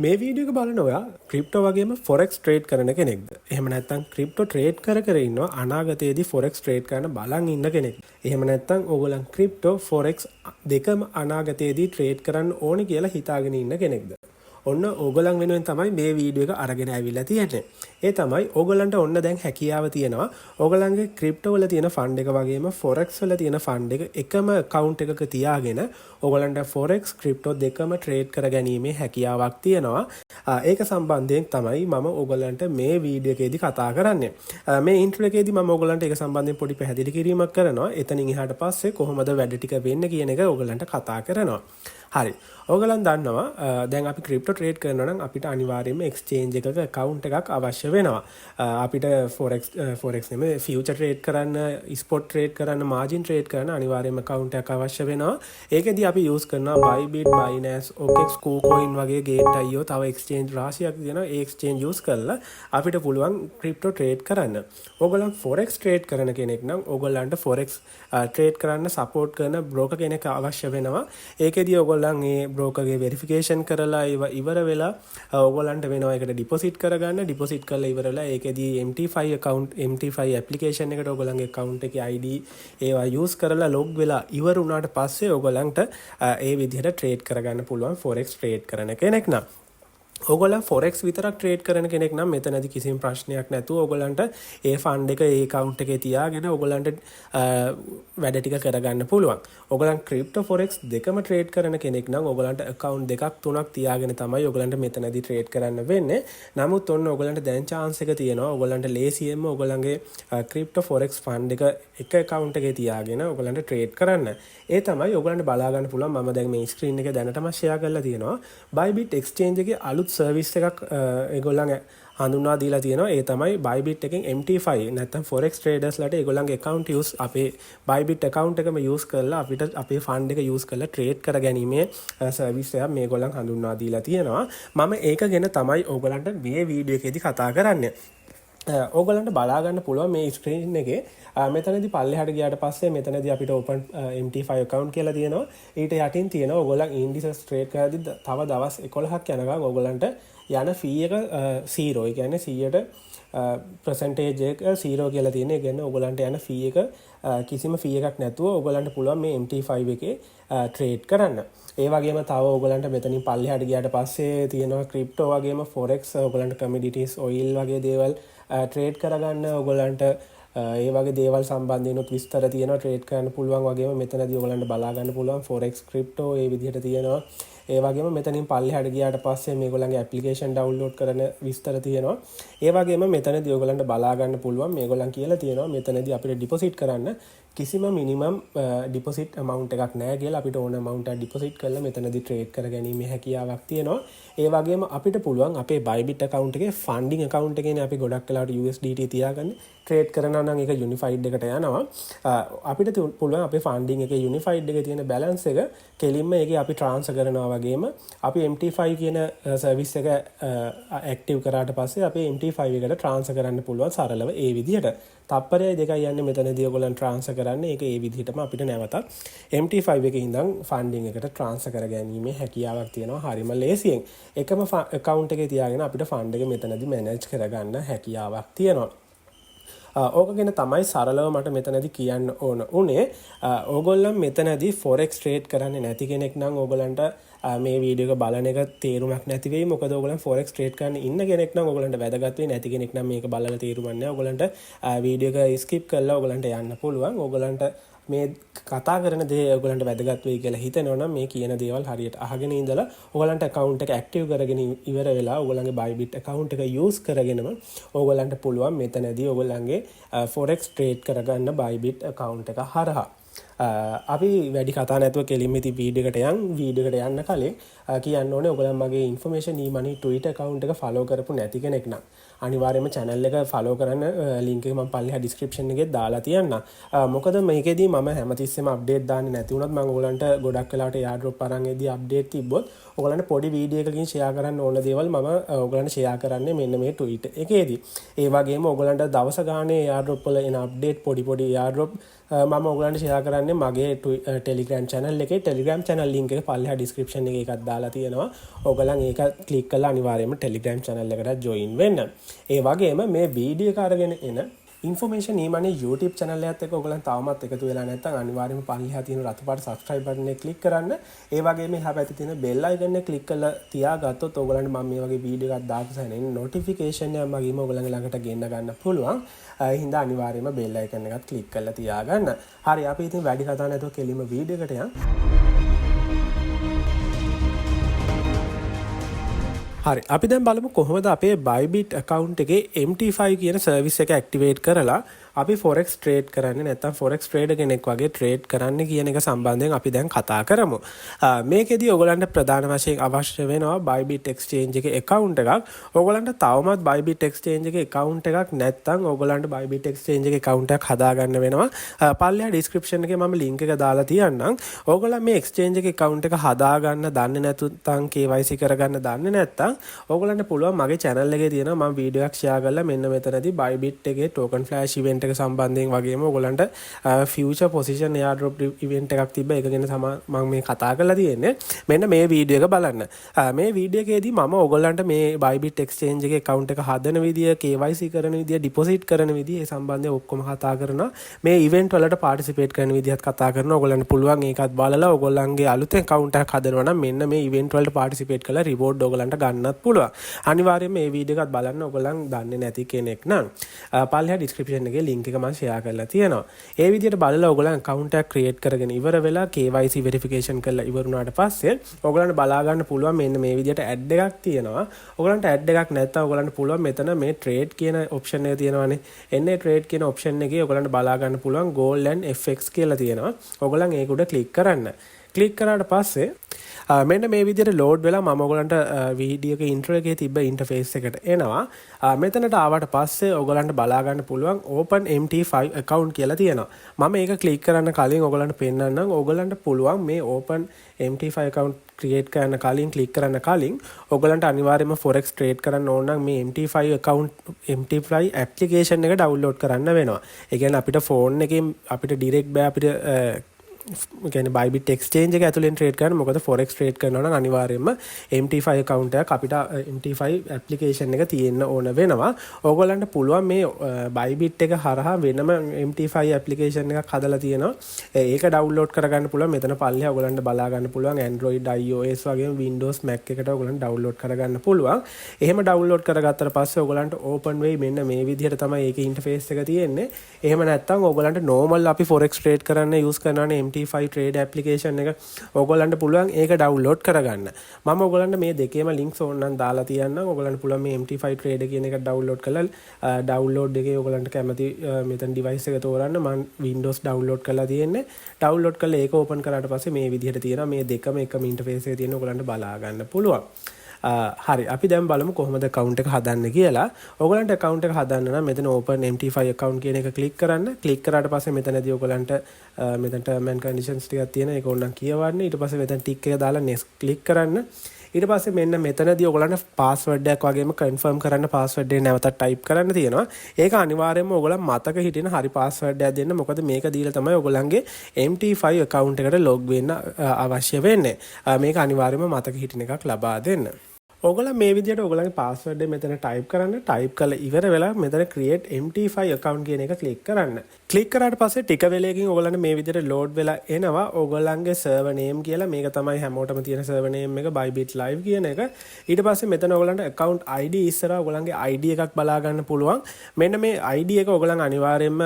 මේ වීඩියෝ එක බලන ඔයා ක්‍රිප්ටෝ වගේම ෆොරෙක්ස් ට්‍රේඩ් කරන කෙනෙක්ද? එහෙම නැත්නම් ක්‍රිප්ටෝ ට්‍රේඩ් කර ඉන්නවා අනාගතයේදී ෆොරෙක්ස් ට්‍රේඩ් කරන්න බලන් ඉන්න කෙනෙක්. එහෙම නැත්නම් ඕගොල්ලන් ක්‍රිප්ටෝ ෆොරෙක්ස් දෙකම අනාගතයේදී ට්‍රේඩ් කරන්න ඕනේ කියලා හිතාගෙන ඉන්න කෙනෙක්ද? ඔන්න ඕගොල්ලන් වෙනුවෙන් තමයි මේ වීඩියෝ එක අරගෙන ඇවිල්ලා තියෙන්නේ. ඒ තමයි ඕගොල්ලන්ට ඔන්න දැන් හැකියාව තියෙනවා. ඕගොල්ලන්ගේ ක්‍රිප්ටෝ වල තියෙන ෆන්ඩ් එක වගේම ෆොරෙක්ස් වල තියෙන ෆන්ඩ් එක එකම account එකක තියාගෙන ඕගොල්ලන්ට ෆොරෙක්ස් ක්‍රිප්ටෝ දෙකම ට්‍රේඩ් කරගැනීමේ හැකියාවක් තියෙනවා. ඒක සම්බන්ධයෙන් තමයි මම ඕගොල්ලන්ට මේ වීඩියෝ එකේදී කතා කරන්නේ. මේ ඉන්ට්‍රෝ එකේදී මම ඕගොල්ලන්ට ඒක සම්බන්ධයෙන් පොඩි පැහැදිලි කිරීමක් කරනවා. එතනින් එහාට පස්සේ කොහොමද වැඩ ටික වෙන්නේ කියන එක ඕගොල්ලන්ට කතා කරනවා. හරි. ඕගොල්ලන් දන්නවා දැන් අපි ක්‍රිප්ටෝ ට්‍රේඩ් කරනවා නම් අපිට අනිවාර්යයෙන්ම එක්ස්චේන්ජ් එකක account එකක් අවශ්‍ය වෙනවා. අපිට forex නෙමෙයි future trade කරන්න, spot trade කරන්න, margin trade කරන්න අනිවාර්යයෙන්ම account එකක් අවශ්‍ය වෙනවා. ඒකෙදි අපි use කරනවා Bybit, Binance, OKX, KuCoin වගේ Gate.io තව exchange රාශියක් තියෙනවා. ඒ exchange use කරලා අපිට පුළුවන් ක්‍රිප්ටෝ trade කරන්න. ඕගොල්ලන් forex trade කරන කෙනෙක් නම් ඕගොල්ලන්ට forex trade කරන්න support කරන broker කෙනෙක් අවශ්‍ය වෙනවා. ඒකෙදි ඕගොල්ලන් ඒ බ්‍රෝකර්ගේ වෙරිෆිකේෂන් කරලා ඉවර වෙලා ඕගොල්ලන්ට වෙනවා ඒකට ඩිපොසිට් කරගන්න. ඩිපොසිට් කරලා ඉවර වෙලා ඒකෙදී MT5 account MT5 application එකට ඕගොල්ලන්ගේ account එකේ ID ඒවා use කරලා log වෙලා ඉවර වුණාට පස්සේ ඕගොල්ලන්ට ඒ විදිහට trade කරගන්න පුළුවන් forex trade කරන කෙනෙක් නම්. ඕගොල්ලන් ෆොරෙක්ස් විතරක් ට්‍රේඩ් කරන කෙනෙක් නම් මෙතනදී කිසිම ප්‍රශ්නයක් නැතුව ඕගොල්ලන්ට ඒ ෆන්ඩ් එක ඒ account එකේ තියාගෙන ඕගොල්ලන්ට වැඩ ටික කරගන්න පුළුවන්. ඕගොල්ලන් ක්‍රිප්ටෝ ෆොරෙක්ස් දෙකම ට්‍රේඩ් කරන කෙනෙක් නම් ඕගොල්ලන්ට account දෙකක් තුනක් තියාගෙන තමයි ඕගොල්ලන්ට මෙතනදී ට්‍රේඩ් කරන්න වෙන්නේ. නමුත් ඔන්න ඕගොල්ලන්ට දැන් chance එක තියෙනවා ඕගොල්ලන්ට ලේසියෙන්ම ඕගොල්ලන්ගේ ක්‍රිප්ටෝ ෆොරෙක්ස් ෆන්ඩ් එක account එකේ තියාගෙන ඕගොල්ලන්ට ට්‍රේඩ් කරන්න. ඒ තමයි ඕගොල්ලන්ට බලා ගන්න පුළුවන්. මම දැන් මේ ස්ක්‍රීන් එකේ දැනටම ෂෙයා කරලා තියෙනවා. Bybit exchange එකේ අලුත් සර්විස් එකක් ඒගොල්ලන් හඳුන්වා දීලා තියෙනවා. ඒ තමයි Bybit එකෙන් MT5 නැත්නම් forex traders ලට ඒගොල්ලන්ගේ account use අපේ Bybit account එකම use කරලා අපිට අපේ fund එක use කරලා trade කරගැනීමේ සර්විස් එකක් මේගොල්ලන් හඳුන්වා දීලා තියෙනවා. මම ඒක ගැන තමයි ඕගොල්ලන්ට මේ වීඩියෝ එකේදී කතා කරන්නේ. ඕගොල්ලන්ට බලා ගන්න පුළුවන් මේ ස්ක්‍රීන් එකේ මෙතනදී පල්ලෙහාට ගියාට පස්සේ මෙතනදී අපිට open MT5 account කියලා තියෙනවා. ඊට යටින් තියෙනවා ඕගොල්ලන් indices trade කරද්දී තව දවස් 11ක් යනකම් ඕගොල්ලන්ට යන fee එක 0. ඒ කියන්නේ 100ට percentage එක 0 කියලා තියෙන. ඒ කියන්නේ ඕගොල්ලන්ට යන fee එක කිසිම fee එකක් නැතුව ඕගොල්ලන්ට පුළුවන් මේ MT5 එකේ trade කරන්න. ඒ වගේම තව ඕගොල්ලන්ට මෙතනින් පල්ලෙහාට ගියාට පස්සේ තියෙනවා ක්‍රිප්ටෝ වගේම forex ඕගොල්ලන්ට commodities oil වගේ දේවල් trade කරගන්න ඕගොල්ලන්ට ඒ වගේ දේවල් සම්බන්ධයෙන් විස්තර තියෙනවා. ට්‍රේඩ් කරන්න පුළුවන් වගේම මෙතනදී ඔයගලන්ට බලා ගන්න පුළුවන් forex crypto ඒ විදිහට තියෙනවා. ඒ වගේම මෙතනින් පල්ලෙහාට ගියාට පස්සේ මේගොල්ලන්ගේ ඇප්ලිකේෂන් ඩවුන්ලෝඩ් කරන විස්තර තියෙනවා. ඒ වගේම මෙතනදී ඔයගලන්ට බලා ගන්න පුළුවන් මේගොල්ලන් කියලා තියෙනවා මෙතනදී අපිට ඩිපොසිට් කරන්න කිසිම මිනිමම් ඩිපොසිට් amount එකක් නැහැ කියලා. අපිට ඕන amount එක ඩිපොසිට් කරලා මෙතනදී ට්‍රේඩ් කරගැනීමේ හැකියාවක් තියෙනවා. ඒ වගේම අපිට පුළුවන් අපේ Bybit account එකේ funding account එකේනේ අපි ගොඩක් වෙලාවට USDT තියාගන්නේ. ට්‍රේඩ් කරනවා නම් ඒක යුනිෆයිඩ් එකට යනවා. අපිට පුළුවන් අපේ ෆන්ඩින් එකේ යුනිෆයිඩ් එකේ තියෙන බැලන්ස් එක කෙලින්ම ඒකේ අපි ට්‍රාන්ස්ෆර් කරනවා වගේම අපි MT5 කියන සර්විස් එක ඇක්ටිව් කරාට පස්සේ අපේ MT5 එකට ට්‍රාන්ස්ෆර් කරන්න පුළුවන් සරලව ඒ විදිහට. තප්පරය දෙකයි යන්නේ මෙතනදී ඔයගොල්ලන් ට්‍රාන්ස්ෆර් කරන්නේ. ඒක ඒ විදිහටම අපිට නැවතත් MT5 එකේ ඉඳන් ෆන්ඩින් එකට ට්‍රාන්ස්ෆර් කරගැනීමේ හැකියාවක් තියෙනවා. හරිම ලේසියෙන්. එකම account එකේ තියාගෙන අපිට ෆන්ඩ් එක මෙතනදී මැනේජ් කරගන්න හැකියාවක් තියෙනවා. ඕක ගැන තමයි සරලව මට මෙතනදී කියන්න ඕන උනේ. ඕගොල්ලන් මෙතනදී forex trade කරන්නේ නැති කෙනෙක් නම් ඕගොල්ලන්ට මේ වීඩියෝ එක බලන එක තේරුමක් නැති වෙයි. මොකද ඕගොල්ලන් forex trade කරන්න ඉන්න කෙනෙක් නම් ඕගොල්ලන්ට වැදගත් වෙයි. නැති කෙනෙක් නම් මේක බලලා තේරුමක් නැහැ. ඕගොල්ලන්ට වීඩියෝ එක skip කරලා ඕගොල්ලන්ට යන්න පුළුවන්. ඕගොල්ලන්ට මේ කතා කරන දේ ඔයගලන්ට වැදගත් වෙයි කියලා හිතනවා නම් මේ කියන දේවල් හරියට අහගෙන ඉඳලා ඔයගලන්ට account එක active කරගෙන ඉවර වෙලා ඔයගලන්ගේ Bybit account එක use කරගෙනම ඔයගලන්ට පුළුවන් මෙතනදී ඔයගලන්ගේ forex trade කරගන්න Bybit account එක හරහා. අපි වැඩි කතා නැතුව කෙලින්ම ඉතින් වීඩියෝ එකට යන්න කලින් කියන්න ඕනේ ඔයගලන් මගේ information e-money Twitter account එක follow කරපු නැති කෙනෙක් නම් අනිවාර්යයෙන්ම channel එක follow කරන්න link එක මම පල්ලෙහා description එකේ දාලා තියන්නම්. මොකද මේකෙදී මම හැමතිස්සෙම update දාන්නේ නැති වුණත් මම ඔයගලන්ට ගොඩක් වෙලාවට airdrop අරන් එදී update තිබ්බොත් ඔයගලන්ට පොඩි වීඩියෝ එකකින් share කරන්න ඕන දේවල් මම ඔයගලන්ට share කරන්නේ මෙන්න මේ Twitter එකේදී. ඒ වගේම ඔයගලන්ට දවස ගානේ airdrop වල එන update පොඩි airdrop මම ඔයගලන්ට share කරන්නේ කරන්නේ මගේ ටෙලිග්‍රෑම් channel එකේ ටෙලිග්‍රෑම් channel link එක පල්ලෙහා description එකේ එකක් දාලා තියෙනවා. ඔයගොල්ලන් ඒක click කරලා අනිවාර්යයෙන්ම ටෙලිග්‍රෑම් channel එකට join වෙන්න. ඒ වගේම මේ වීඩියෝ එක අරගෙන එන information ඊමනේ YouTube channel එකත් එක්ක ඔයගොල්ලන් තවමත් එකතු වෙලා නැත්නම් අනිවාර්යයෙන්ම පල්ලෙහා තියෙන රතු පාට subscribe button එක click කරන්න. ඒ වගේම එහා පැත්තේ තියෙන bell icon එක click කරලා තියාගත්තොත් ඔයගොල්ලන්ට මම මේ වගේ වීඩියෝ එකක් දාපු සැනින් notification එක මගීම ඔයගොල්ලන්ගේ ළඟට ගෙන්න ගන්න පුළුවන්. ඒ හින්දා අනිවාර්යයෙන්ම bell icon එකත් click කරලා තියාගන්න. හරි අපි ඉතින් වැඩි කතා නැතුව කෙලින්ම වීඩියෝ එකට යමු. හරි අපි දැන් බලමු කොහොමද අපේ Bybit account එකේ MT5 කියන service එක activate කරලා අපි forex trade කරන්නේ නැත්නම් forex trader කෙනෙක් වගේ trade කරන්න කියන එක සම්බන්ධයෙන් අපි දැන් කතා කරමු. මේකෙදී ඔයගොල්ලන්ට ප්‍රධාන වශයෙන් අවශ්‍ය වෙනවා Bybit exchange එකේ account එකක්. ඔයගොල්ලන්ට තවමත් Bybit exchange එකේ account එකක් නැත්නම් ඔයගොල්ලන්ට Bybit exchange එකේ account එකක් හදාගන්න වෙනවා. පල්ලෙහා description එකේ මම link එක දාලා තියන්නම්. ඔයගොල්ලන් මේ exchange එකේ account එක හදාගන්න දන්නේ නැත්නම් KYC කරගන්න දන්නේ නැත්නම් ඔයගොල්ලන්ට පුළුවන් මගේ channel එකේ තියෙනවා මම වීඩියෝ එකක් share කරලා මෙන්න මෙතනදී Bybit එකේ token flash event එක සම්බන්ධයෙන් වගේම ඔයගොල්ලන්ට future position airdrop event එකක් තිබ්බ ඒක ගැන මම මේ කතා කරලා තියෙන්නේ. මෙන්න මේ වීඩියෝ එක බලන්න. මේ වීඩියෝ එකේදී මම ඔයගොල්ලන්ට මේ Bybit exchange එකේ account එක හදන විදිය, KYC කරන විදිය, deposit කරන විදිය ඒ සම්බන්ධයෙන් ඔක්කොම කතා කරනවා. මේ event වලට participate කරන විදියත් කතා කරනවා. ඔයගොල්ලන්ට පුළුවන් ඒකත් බලලා ඔයගොල්ලන්ගේ අලුතෙන් account එකක් හදනවා නම් මෙන්න මේ event වලට participate කරලා reward ඔයගොල්ලන්ට ගන්නත් පුළුවන්. අනිවාර්යයෙන්ම මේ වීඩියෝ එකත් බලන්න ඔයගොල්ලන් දන්නේ නැති කෙනෙක් නම් පල්ලෙහා description එකේ link එක මම share කරලා තියෙනවා. ඒ විදිහට බලලා ඔයගොල්ලන් account එකක් create කරගෙන ඉවර වෙලා KYC verification කරලා ඉවර වුණාට පස්සේ ඔයගොල්ලන්ට බලා ගන්න පුළුවන් මෙන්න මේ විදිහට ad එකක් තියෙනවා. ඔයගොල්ලන්ට ad එකක් නැත්නම් ඔයගොල්ලන්ට පුළුවන් මෙතන මේ trade කියන option එක තියෙනවානේ. එන්නේ trade කියන option එකේ ඔයගොල්ලන්ට බලා ගන්න පුළුවන් gold and FX කියලා තියෙනවා. ඔයගොල්ලන් ඒක උඩ click කරන්න. click කරාට පස්සේ මෙන්න මේ විදිහට load වෙලා මම ඔයගලන්ට වීඩියෝ එකේ intro එකේ තිබ්බ interface එකට එනවා. මෙතනට ආවට පස්සේ ඔයගලන්ට බලා ගන්න පුළුවන් open MT5 account කියලා තියෙනවා. මම ඒක click කරන්න කලින් ඔයගලන්ට පෙන්නන්නම්. ඔයගලන්ට පුළුවන් මේ open MT5 account create කරන්න කලින් click කරන්න කලින් ඔයගලන්ට අනිවාර්යයෙන්ම forex trade කරන්න ඕන නම් මේ MT5 application එක download කරන්න වෙනවා. ඒ කියන්නේ අපිට phone එකෙන් අපිට direct බෑ අපිට කියන්නේ Bybit exchange එක ඇතුලෙන් trade කරන්න. මොකද forex trade කරනවා නම් අනිවාර්යයෙන්ම MT5 account එකක් අපිට MT5 application එක තියෙන්න ඕන වෙනවා. ඕගොල්ලන්ට පුළුවන් මේ Bybit එක හරහා වෙනම MT5 application එකක් හදලා තියෙනවා. ඒක download කරගන්න පුළුවන්. මෙතන පල්ලෙහා ඔයගොල්ලන්ට බලා ගන්න පුළුවන් Android, iOS වගේම Windows, Mac එකට ඔයගොල්ලන්ට download කරගන්න පුළුවන්. එහෙම download කරගත්තට පස්සේ ඔයගොල්ලන්ට open way මෙන්න මේ විදිහට තමයි ඒකේ interface එක තියෙන්නේ. එහෙම නැත්නම් ඔයගොල්ලන්ට normal අපි forex trade කරන්න use කරනවානේ MT5 trade application එක ඔයගොල්ලන්ට පුළුවන් ඒක download කරගන්න. මම ඔයගොල්ලන්ට මේ දෙකේම links ඕනනම් දාලා තියන්නම්. ඔයගොල්ලන්ට පුළුවන් මේ MT5 trade කියන එක download කරලා download එකේ ඔයගොල්ලන්ට කැමති මෙතන device එක තෝරන්න. මම Windows download කරලා තියෙන්නේ. download කරලා ඒක open කරාට පස්සේ මේ විදිහට තියෙනවා. මේ දෙකම එකම interface එකේ තියෙන ඔයගොල්ලන්ට බලා ගන්න පුළුවන්. හරි අපි දැන් බලමු කොහොමද account එක හදන්න කියලා. ඔයගලන්ට account එක හදන්න නම් මෙතන open MT5 account කියන එක click කරන්න. click කරාට පස්සේ මෙතනදී ඔයගලන්ට මෙතන term and conditions ටිකක් තියෙනවා. ඒක ඕනනම් කියවන්න. ඊට පස්සේ මෙතන tick එක දාලා next click කරන්න. ඊට පස්සේ මෙන්න මෙතනදී ඔයගලන්ට password එකක් වගේම confirm කරන්න password එක නැවතත් type කරන්න තියෙනවා. ඒක අනිවාර්යයෙන්ම ඔයගලන් මතක හිටින හරි password එකක් දෙන්න. මොකද මේක දීලා තමයි ඔයගලන්ගේ MT5 account එකට log වෙන්න අවශ්‍ය වෙන්නේ. මේක අනිවාර්යයෙන්ම මතක හිටින එකක් ලබා දෙන්න. ඔයගොල්ලෝ මේ විදිහට ඔයගොල්ලන්ගේ password එක මෙතන type කරන්න. type කරලා ඉවර වෙලා මෙතන create MT5 account කියන එක click කරන්න. click කරාට පස්සේ ටික වෙලයකින් ඔයගොල්ලන්ට මේ විදිහට load වෙලා එනවා. ඔයගොල්ලන්ගේ server name කියලා මේක තමයි හැමෝටම තියෙන server name එක Bybit Live කියන එක. ඊට පස්සේ මෙතන ඔයගොල්ලන්ට account ID ඉස්සරහා ඔයගොල්ලන්ගේ ID එකක් බලා ගන්න පුළුවන්. මෙන්න මේ ID එක ඔයගොල්ලන් අනිවාර්යයෙන්ම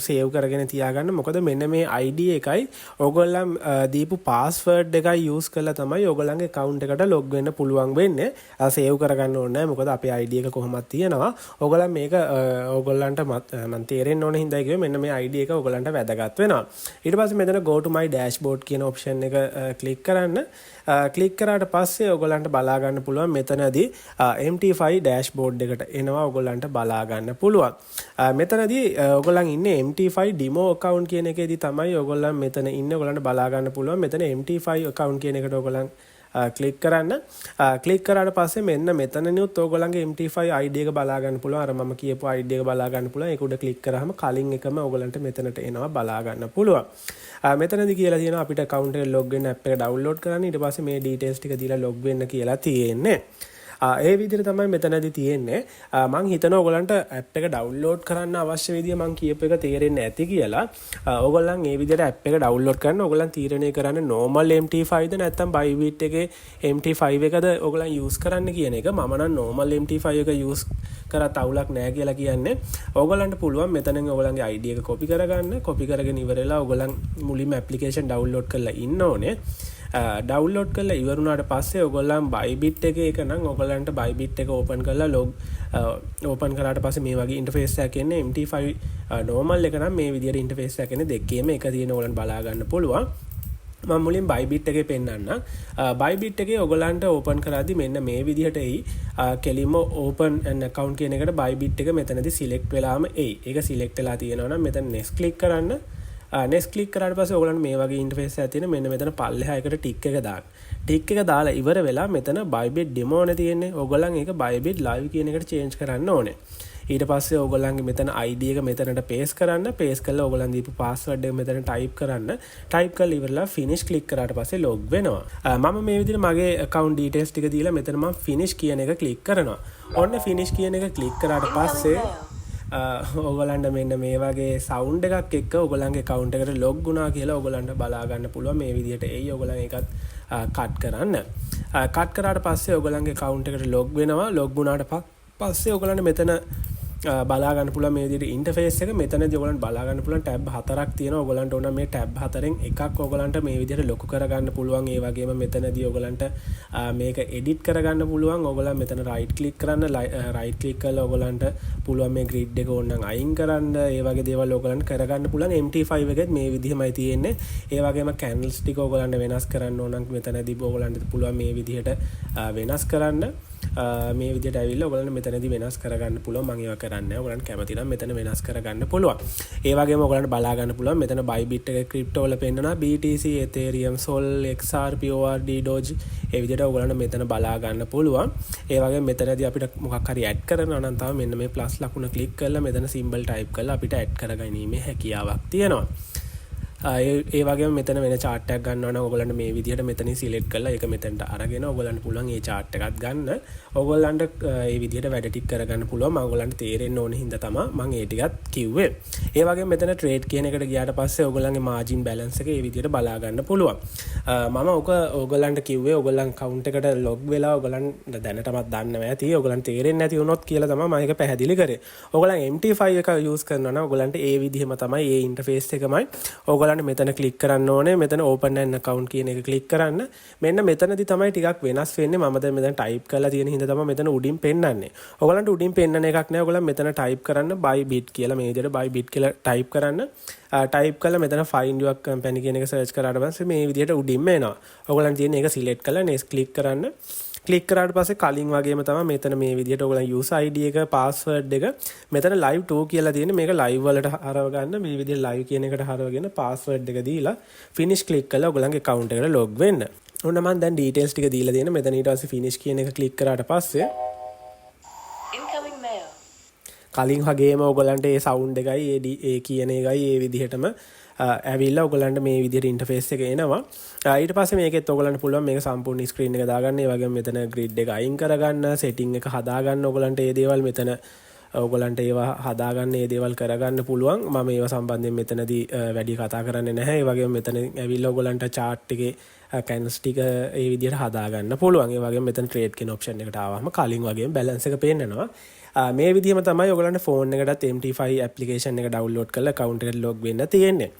save කරගෙන තියාගන්න. මොකද මෙන්න මේ ID එකයි ඔයගොල්ලන් දීපු password එකයි use කරලා තමයි ඔයගොල්ලන්ගේ account එකට log වෙන්න පුළුවන් වෙන්නේ. සේව් කරගන්න ඕනේ නැහැ. මොකද අපේ ID එක කොහොමද තියෙනවා. ඔයගොල්ලන් මේක ඔයගොල්ලන්ට මම තේරෙන්න ඕනේ හින්දා කිව්වේ මෙන්න මේ ID එක ඔයගොල්ලන්ට වැදගත් වෙනවා. ඊට පස්සේ මෙතන go to my dashboard කියන option එක click කරන්න. click කරාට පස්සේ ඔයගොල්ලන්ට බලා ගන්න පුළුවන් මෙතනදී MT5 dashboard එකට එනවා. ඔයගොල්ලන්ට බලා ගන්න පුළුවන්. මෙතනදී ඔයගොල්ලන් ඉන්නේ MT5 demo account කියන එකේදී තමයි ඔයගොල්ලන් මෙතන ඉන්නේ. ඔයගොල්ලන්ට බලා ගන්න පුළුවන් මෙතන MT5 account කියන එකට ඔයගොල්ලන් ක්ලික් කරන්න. ක්ලික් කරාට පස්සේ මෙන්න මෙතනනියුත් ඕගොල්ලන්ගේ MT5 ID එක බලා ගන්න පුළුවන්. අර මම කියපු ID එක බලා ගන්න පුළුවන්. ඒක උඩ ක්ලික් කරාම කලින් එකම ඕගොල්ලන්ට මෙතනට එනවා බලා ගන්න පුළුවන්. මෙතනදී කියලා තියෙනවා අපිට account එක log වෙන්න app එක download කරන්න. ඊට පස්සේ මේ details ටික දීලා log වෙන්න කියලා තියෙන්නේ. ඒ විදිහට තමයි මෙතනදී තියෙන්නේ. මම හිතනවා ඔයගලන්ට app එක download කරන්න අවශ්‍ය විදිය මම කියපු එක තේරෙන්නේ නැති කියලා. ඔයගොල්ලන් මේ විදිහට app එක download කරන්න ඔයගොල්ලන් තීරණය කරන්න normal MT5ද නැත්නම් Bybit එකේ MT5 එකද ඔයගොල්ලන් use කරන්න කියන එක. මම නම් normal MT5 එක use කරත් අවුලක් නැහැ කියලා කියන්නේ. ඔයගොල්ලන්ට පුළුවන් මෙතනින් ඔයගොල්ලන්ගේ ID එක copy කරගන්න. copy කරගෙන ඉවරලා ඔයගොල්ලන් මුලින්ම application download කරලා ඉන්න ඕනේ. ඩවුන්ලෝඩ් කරලා ඉවරුණාට පස්සේ ඔයගොල්ලන් Bybit එකේ එක නම් ඔයගොල්ලන්ට Bybit එක ඕපන් කරලා log ඕපන් කරාට පස්සේ මේ වගේ ඉන්ටර්ෆේස් එකක් එන්නේ. MT5 normal එක නම් මේ විදිහට ඉන්ටර්ෆේස් එකක් එන්නේ. දෙකේම එක තියෙන ඔයගොල්ලන් බලා ගන්න පුළුවන්. මම මුලින් Bybit එකේ පෙන්නන්න. Bybit එකේ ඔයගොල්ලන්ට ඕපන් කරද්දි මෙන්න මේ විදිහට එයි. කෙලින්ම open an account කියන එකට Bybit එක මෙතනදී select වෙලාම එයි. ඒක select වෙලා තියෙනවා නම් මෙතන next click කරන්න. next click කරාට පස්සේ ඔයගොල්ලන්ට මේ වගේ ඉන්ටර්ෆේස් එකක් තියෙන. මෙන්න මෙතන පල්ලෙහා එකට ටික් එක දාන්න. ටික් එක දාලා ඉවර වෙලා මෙතන Bybit demo නේ තියෙන්නේ. ඔයගොල්ලන් ඒක Bybit live කියන එකට change කරන්න ඕනේ. ඊට පස්සේ ඔයගොල්ලන්ගේ මෙතන ID එක මෙතනට paste කරන්න. paste කරලා ඔයගොල්ලන් දීපු password එක මෙතන type කරන්න. type කරලා ඉවරලා finish click කරාට පස්සේ log වෙනවා. මම මේ විදිහට මගේ account details ටික දීලා මෙතන මම finish කියන එක click කරනවා. ඔන්න finish කියන එක click කරාට පස්සේ ඔයගොල්ලන්ට මෙන්න මේ වගේ සවුන්ඩ් එකක් එක්ක ඔයගොල්ලන්ගේ account එකට log වුණා කියලා ඔයගොල්ලන්ට බලා ගන්න පුළුවන්. මේ විදිහට එයි. ඔයගොල්ලන් ඒකත් කට් කරන්න. කට් කරාට පස්සේ ඔයගොල්ලන්ගේ account එකට log වෙනවා. log වුණාට පස්සේ ඔයගොල්ලන්ට මෙතන බලා ගන්න පුළුවන් මේ විදිහට ඉන්ටර්ෆේස් එක. මෙතනදී ඔයගොල්ලන්ට බලා ගන්න පුළුවන් ටැබ් 4ක් තියෙනවා. ඔයගොල්ලන්ට ඕන මේ ටැබ් 4න් එකක් ඔයගොල්ලන්ට මේ විදිහට ලොකු කරගන්න පුළුවන්. ඒ වගේම මෙතනදී ඔයගොල්ලන්ට මේක එඩිට් කරගන්න පුළුවන්. ඔයගොල්ලන් මෙතන රයිට් ක්ලික් කරන්න. රයිට් ක්ලික් කරලා ඔයගොල්ලන්ට පුළුවන් මේ ග්‍රිඩ් එක ඕනනම් අයින් කරන්න. ඒ වගේ දේවල් ඔයගොල්ලන්ට කරගන්න පුළුවන්. MT5 එකෙත් මේ විදිහමයි තියෙන්නේ. ඒ වගේම කැන්ඩල්ස් ටික ඔයගොල්ලන්ට වෙනස් කරන්න ඕන නම් මෙතනදී ඔයගොල්ලන්ට පුළුවන් මේ විදිහට වෙනස් කරන්න. මේ විදිහට ඇවිල්ලා ඔයගොල්ලන්ට මෙතනදී වෙනස් කරගන්න පුළුවන්. මම ඒවා කරන්නේ නැහැ. ඔයගොල්ලන්ට කැමති නම් මෙතන වෙනස් කරගන්න පුළුවන්. ඒ වගේම ඔයගොල්ලන්ට බලා ගන්න පුළුවන් මෙතන Bybit එකේ ක්‍රිප්ටෝ වල පෙන්නනවා BTC, Ethereum, Sol, XRP, ORD, Doge. ඒ විදිහට ඔයගොල්ලන්ට මෙතන බලා ගන්න පුළුවන්. ඒ වගේම මෙතනදී අපිට මොකක් හරි ඇඩ් කරනවා නම් තමයි මෙන්න මේ ප්ලස් ලකුණ ක්ලික් කරලා මෙතන සිම්බල් ටයිප් කරලා අපිට ඇඩ් කරගැනීමේ හැකියාවක් තියෙනවා. ඒ වගේම මෙතන වෙන chart එකක් ගන්නවා නම් ඔයගොල්ලන්ට මේ විදිහට මෙතනින් select කරලා ඒක මෙතනට අරගෙන ඔයගොල්ලන්ට පුළුවන් මේ chart එකත් ගන්න. ඔයගොල්ලන්ට මේ විදිහට වැඩ ටික කරගන්න පුළුවන්. මම ඔයගොල්ලන්ට තේරෙන්න ඕන හින්දා තමයි මම ඒ ටිකත් කිව්වේ. ඒ වගේම මෙතන trade කියන එකට ගියාට පස්සේ ඔයගොල්ලන්ගේ margin balance එක මේ විදිහට බලා ගන්න පුළුවන්. මම ඔයගොල්ලන්ට කිව්වේ ඔයගොල්ලන් account එකට log වෙලා ඔයගොල්ලන් දැනටමත් දන්නව ඇති. ඔයගොල්ලන්ට තේරෙන්නේ නැති වුණොත් කියලා තමයි මම ඒක පැහැදිලි කරේ. ඔයගොල්ලන් MT5 එක use කරනවා නම් ඔයගොල්ලන්ට ඒ විදිහම තමයි ඒ interface එකමයි. ඔයගොල්ලන් මෙතන ක්ලික් කරන්න ඕනේ. මෙතන open an account කියන එක ක්ලික් කරන්න. මෙන්න මෙතනදී තමයි ටිකක් වෙනස් වෙන්නේ. මම දැන් මෙතන type කරලා තියෙන හින්දා තමයි මෙතන උඩින් පෙන්නන්නේ. ඔයගලන්ට උඩින් පෙන්නන එකක් නෑ. ඔයගලන් මෙතන type කරන්න Bybit කියලා මේ විදිහට Bybit කියලා type කරන්න. type කරලා මෙතන find your company කියන එක search කරාට පස්සේ මේ විදිහට උඩින්ම එනවා. ඔයගලන් තියෙන එක select කරලා next click කරන්න. ක්ලික් කරාට පස්සේ කලින් වගේම තමයි මෙතන මේ විදිහට ඔයගලන් user ID එක password එක මෙතන live 2 කියලා තියෙන්නේ. මේක live වලට හරව ගන්න. මේ විදිහට live කියන එකට හරවගෙන password එක දීලා finish click කරලා ඔයගලන්ගේ account එකට log වෙන්න. ඔන්න මම දැන් details ටික දීලා තියෙන. මෙතන ඊට පස්සේ finish කියන එක click කරාට පස්සේ incoming mail කලින් වගේම ඔයගලන්ට ඒ sound එකයි ඒ කියන එකයි ඒ විදිහටම ඇවිල්ලා ඔයගලන්ට මේ විදිහට ඉන්ටර්ෆේස් එක එනවා. ඊට පස්සේ මේකෙත් ඔයගලන්ට පුළුවන් මේක සම්පූර්ණ ස්ක්‍රීන් එක දාගන්න. ඒ වගේම මෙතන grid එක අයින් කරගන්න, setting එක හදාගන්න. ඔයගලන්ට මේ දේවල් මෙතන ඔයගලන්ට ඒවා හදාගන්න, මේ දේවල් කරගන්න පුළුවන්. මම ඒවා සම්බන්ධයෙන් මෙතනදී වැඩි කතා කරන්නේ නැහැ. ඒ වගේම මෙතන ඇවිල්ලා ඔයගලන්ට chart එකේ candles ටික ඒ විදිහට හදාගන්න පුළුවන්. ඒ වගේම මෙතන trade කියන option එකට ආවම කලින් වගේම balance එක පේන්නනවා. මේ විදිහම තමයි ඔයගලන්ට ෆෝන් එකටත් MT5 application එක download කරලා account එකට log වෙන්න තියෙන්නේ.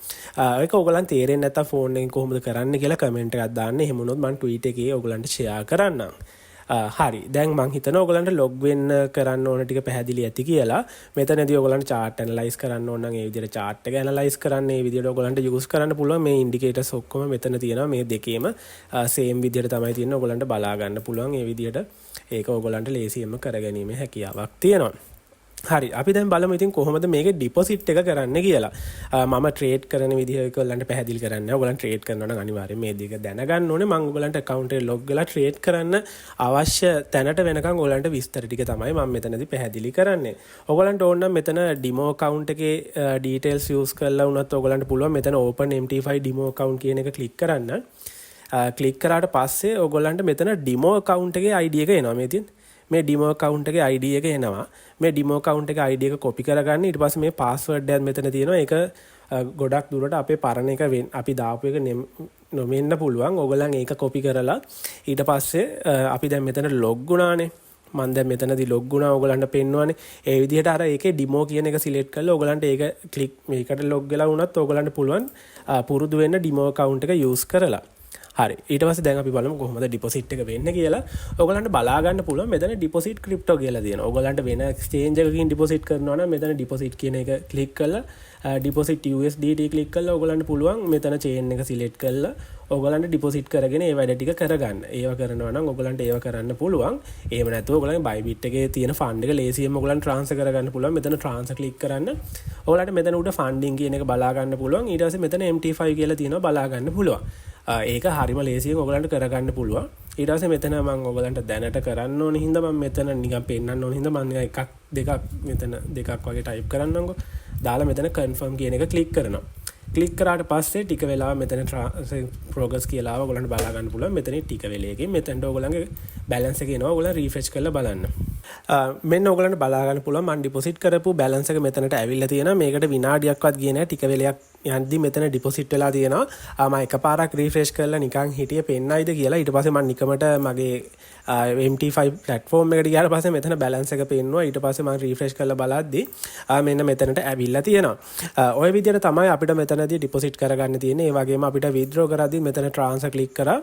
ඒක ඔයගලන් තේරෙන්නේ නැත්නම් ෆෝන් එකෙන් කොහොමද කරන්න කියලා comment එකක් දාන්න. එහෙම වුණොත් මම tweet එකේ ඔයගලන්ට share කරන්නම්. හරි. දැන් මං හිතනවා ඔයගලන්ට log වෙන්න කරන්න ඕන ටික පැහැදිලි ඇති කියලා. මෙතනදී ඔයගලන්ට chart analyze කරන්න ඕන නම් ඒ විදිහට chart එක analyze කරන්න. මේ විදිහට ඔයගලන්ට use කරන්න පුළුවන්. මේ indicators ඔක්කොම මෙතන තියෙනවා. මේ දෙකේම same විදිහට තමයි තියෙන්නේ. ඔයගලන්ට බලා ගන්න පුළුවන්. මේ විදිහට ඒක ඔයගලන්ට ලේසියෙන්ම කරගැනීමේ හැකියාවක් තියෙනවා. හරි අපි දැන් බලමු ඉතින් කොහොමද මේක ඩිපොසිට් එක කරන්න කියලා. මම ට්‍රේඩ් කරන විදිහ ඔයගොල්ලන්ට පැහැදිලි කරන්න. ඔයගොල්ලන් ට්‍රේඩ් කරනවා නම් අනිවාර්යයෙන් මේ දෙක දැනගන්න ඕනේ. මම ඔයගොල්ලන්ට account එක log වෙලා ට්‍රේඩ් කරන්න අවශ්‍ය තැනට වෙනකන් ඔයගොල්ලන්ට විස්තර ටික තමයි මම මෙතනදී පැහැදිලි කරන්නේ. ඔයගොල්ලන්ට ඕන නම් මෙතන demo account එකේ details use කරලා වුණත් ඔයගොල්ලන්ට පුළුවන් මෙතන open MT5 demo account කියන එක ක්ලික් කරන්න. ක්ලික් කරාට පස්සේ ඔයගොල්ලන්ට මෙතන demo account එකේ ID එක එනවා මේ තියෙන. මේ ඩිමෝ account එකේ ID එක එනවා. මේ ඩිමෝ account එකේ ID එක copy කරගන්න. ඊට පස්සේ මේ password එකක් මෙතන තියෙනවා. ඒක ගොඩක් දුරට අපේ පරණ එක අපි දාපු එක නොවෙන්න පුළුවන්. ඔයගොල්ලන් ඒක copy කරලා ඊට පස්සේ අපි දැන් මෙතන log වුණානේ. මම දැන් මෙතනදී log වුණා. ඔයගොල්ලන්ට පෙන්වන්නේ. ඒ විදිහට අර ඒකේ demo කියන එක select කරලා ඔයගොල්ලන්ට ඒක click මේකට log වෙලා වුණත් ඔයගොල්ලන්ට පුළුවන් පුරුදු වෙන්න demo account එක use කරලා. හරි ඊට පස්සේ දැන් අපි බලමු කොහොමද ඩිපොසිට් එක වෙන්නේ කියලා. ඔයගලන්ට බලා ගන්න පුළුවන් මෙතන ඩිපොසිට් ක්‍රිප්ටෝ කියලා තියෙනවා. ඔයගලන්ට වෙන එක්ස්චේන්ජ් එකකින් ඩිපොසිට් කරනවා නම් මෙතන ඩිපොසිට් කියන එක ක්ලික් කරලා ඩිපොසිට් USDT ක්ලික් කරලා ඔයගලන්ට පුළුවන් මෙතන චේන් එක සිලෙක්ට් කරලා ඔයගලන්ට ඩිපොසිට් කරගෙන ඒ වැඩ ටික කරගන්න. ඒව කරනවා නම් ඔයගලන්ට ඒව කරන්න පුළුවන්. එහෙම නැත්නම් ඔයගලන්ගේ Bybit එකේ තියෙන ෆන්ඩ් එක ලේසියෙන්ම ඔයගලන්ට ට්‍රාන්ස්ෆර් කරගන්න පුළුවන්. මෙතන ට්‍රාන්ස්ෆර් ක්ලික් කරන්න. ඔයගලන්ට මෙතන උඩ ෆන්ඩින් කියන එක බලා ගන්න පුළුවන්. ඊට පස්සේ මෙතන MT5 කියලා තියෙනවා බලා ගන්න පුළුවන්. ඒක හරිම ලේසියෙන් ඔයගලන්ට කරගන්න පුළුවන්. ඊට පස්සේ මෙතන මම ඔයගලන්ට දැනට කරන්න ඕන හින්දා මම මෙතන නිකන් පෙන්නන්න ඕන හින්දා මම නිකන් එකක් දෙකක් මෙතන දෙකක් වගේ ටයිප් කරන්නම්කෝ. දාලා මෙතන confirm කියන එක ක්ලික් කරනවා. ක්ලික් කරාට පස්සේ ටික වෙලාවක් මෙතන progress කියලා ඔයගලන්ට බලා ගන්න පුළුවන්. මෙතන ටික වෙලයකින් මෙතනට ඔයගලන්ගේ balance එක එනවා. ඔයගලන් refresh කරලා බලන්න. මෙන්න ඔයගලන්ට බලා ගන්න පුළුවන් මම deposit කරපු balance එක මෙතනට ඇවිල්ලා තියෙනවා. මේකට විනාඩියක්වත් ගියේ නැහැ. ටික වෙලයක් යද්දි මෙතන ඩිපොසිට් වෙලා තියෙනවා. මම එකපාරක් රීෆ්‍රෙෂ් කරලා නිකන් හිටියේ පෙන්නයිද කියලා. ඊට පස්සේ මම නිකමට මගේ MT5 platform එකට ගියාට පස්සේ මෙතන balance එක පෙන්නුවා. ඊට පස්සේ මම රීෆ්‍රෙෂ් කරලා බලද්දි මෙන්න මෙතනට ඇවිල්ලා තියෙනවා. ඔය විදිහට තමයි අපිට මෙතනදී ඩිපොසිට් කරගන්න තියෙන්නේ. ඒ වගේම අපිට withdraw කරද්දි මෙතන transfer click කරා.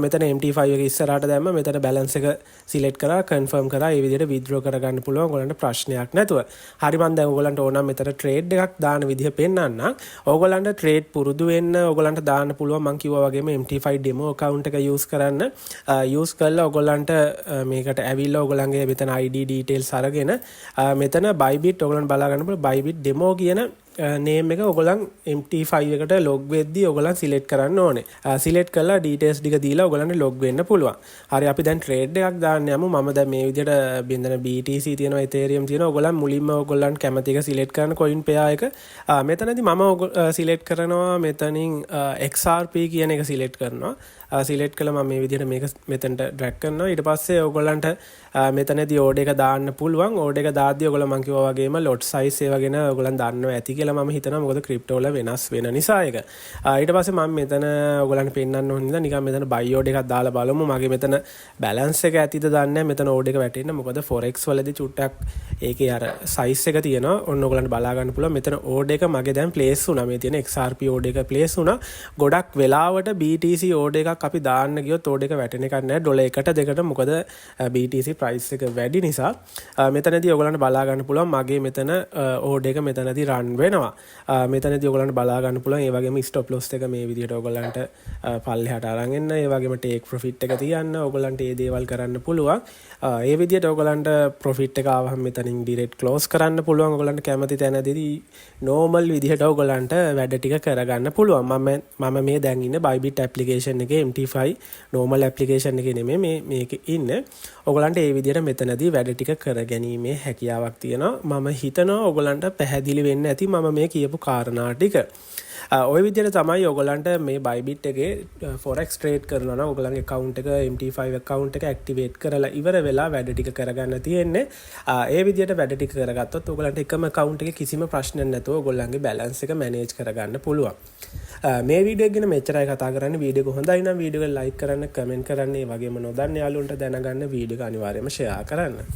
මෙතන MT5 එක ඉස්සරහට දැම්ම මෙතන balance එක select කරා confirm කරා. ඒ විදිහට withdraw කරගන්න පුළුවන් ඔයගලන්ට ප්‍රශ්නයක් නැතුව. හරි මම දැන් ඔයගලන්ට ඕන නම් මෙතන trade එකක් දාන විදිහ පෙන්නන්නම්. ඔයගලන්ට trade පුරුදු වෙන්න ඔයගලන්ට දාන්න පුළුවන් මම කිව්වා වගේම MT5 demo account එක use කරන්න. use කරලා ඔයගලන්ට මේකට ඇවිල්ලා ඔයගලන්ගේ මෙතන ID details අරගෙන මෙතන Bybit ඔයගලන්ට බලා ගන්න පුළුවන් Bybit demo කියන name එක ඔයගලන් MT5 එකට log වෙද්දී ඔයගලන් select කරන්න ඕනේ. select කරලා details ටික දීලා ඔයගලන්ට log වෙන්න පුළුවන්. හරි අපි දැන් trade එකක් දාන්න යමු. මම දැන් මේ විදිහට බින්දන BTC තියෙනවා Ethereum තියෙනවා. ඔයගලන් මුලින්ම ඔයගලන් කැමති එක select කරන coin pair එක. මෙතනදී මම select කරනවා මෙතනින් XRP කියන එක select කරනවා. select කළා මම මේ විදිහට මේක මෙතනට drag කරනවා. ඊට පස්සේ ඔයගලන්ට මෙතනදී order එක දාන්න පුළුවන්. order එක දාද්දී ඔයගලන් මම කිව්වා වගේම lot size ඒවා ගැන ඔයගලන් දන්නවා ඇති කියලා මම හිතනවා. මොකද crypto වල වෙනස් වෙන නිසා ඒක. ඊට පස්සේ මම මෙතන ඔයගලන්ට පෙන්නන්න ඕන නිසා නිකන් මෙතන buy order එකක් දාලා බලමු. මගේ මෙතන balance එක ඇතිද දන්නේ නැහැ. මෙතන order එක වැටෙන්න. මොකද forex වලදී චුට්ටක් ඒකේ අර size එක තියෙනවා. ඔන්න ඔයගලන්ට බලා ගන්න පුළුවන්. මෙතන order එක මගේ දැන් place වුණා. මේ තියෙන XRP order එක place වුණා. ගොඩක් වෙලාවට BTC order එකක් අපි දාන්න ගියොත් order එක වැටෙන එකක් නැහැ. ඩොලර් 1ට 2ට මොකද BTC price එක වැඩි නිසා. මෙතනදී ඔයගලන්ට බලා ගන්න පුළුවන් මගේ මෙතන order එක මෙතනදී run වෙනවා. මෙතනදී ඔයගලන්ට බලා ගන්න පුළුවන් ඒ වගේම stop loss එක මේ විදිහට ඔයගලන්ට පල්ලෙහාට අරන් එන්න. ඒ වගේම take profit එක තියන්න. ඔයගලන්ට මේ දේවල් කරන්න පුළුවන්. ඒ විදිහට ඔයගලන්ට profit එක ආවම මෙතනින් direct close කරන්න පුළුවන්. ඔයගලන්ට කැමති තැනදී normal විදිහට ඔයගලන්ට වැඩ ටික කරගන්න පුළුවන්. මම මේ දැන් ඉන්නේ Bybit application එකේ MT5 normal application එකේ නෙමෙයි මේකේ ඉන්නේ. ඔයගලන්ට මේ විදිහට මෙතනදී වැඩ ටික කරගැනීමේ හැකියාවක් තියෙනවා. මම හිතනවා ඔයගලන්ට පැහැදිලි වෙන්න ඇති මම මේ කියපු කාරණා ටික. ඔය විදිහට තමයි ඔයගලන්ට මේ Bybit එකේ forex trade කරනවා නම් ඔයගලන්ගේ account එක MT5 account එක activate කරලා ඉවර වෙලා වැඩ ටික කරගන්න තියෙන්නේ. ඒ විදිහට වැඩ ටික කරගත්තොත් ඔයගලන්ට එකම account එකේ කිසිම ප්‍රශ්නයක් නැතුව ඔයගලන්ගේ balance එක manage කරගන්න පුළුවන්. මේ වීඩියෝ එක ගැන මෙච්චරයි කතා කරන්නේ. වීඩියෝ එක හොඳයි නම් වීඩියෝ එක like කරන්න, comment කරන්න, ඒ වගේම නොදන්න යාළුවන්ට දැනගන්න වීඩියෝ එක අනිවාර්යයෙන්ම share කරන්න.